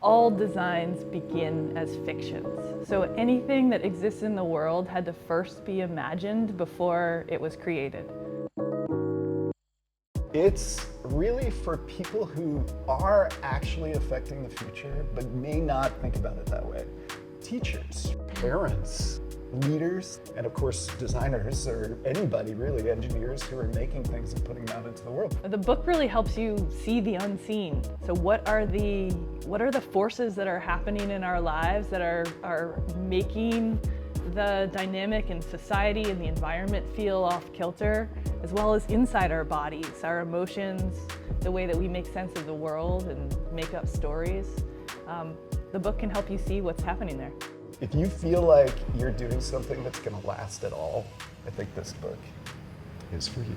All designs begin as fictions. So anything that exists in the world had to first be imagined before it was created. It's really for people who are actually affecting the future, but may not think about it that way. Teachers, parents, leaders, and of course designers, or anybody really, engineers who are making things and putting them out into the world. The book really helps you see the unseen. So what are the forces that are happening in our lives that are making the dynamic in society and the environment feel off-kilter, as well as inside our bodies, our emotions, the way that we make sense of the world and make up stories. The book can help you see what's happening there. If you feel like you're doing something that's going to last at all, I think this book is for you.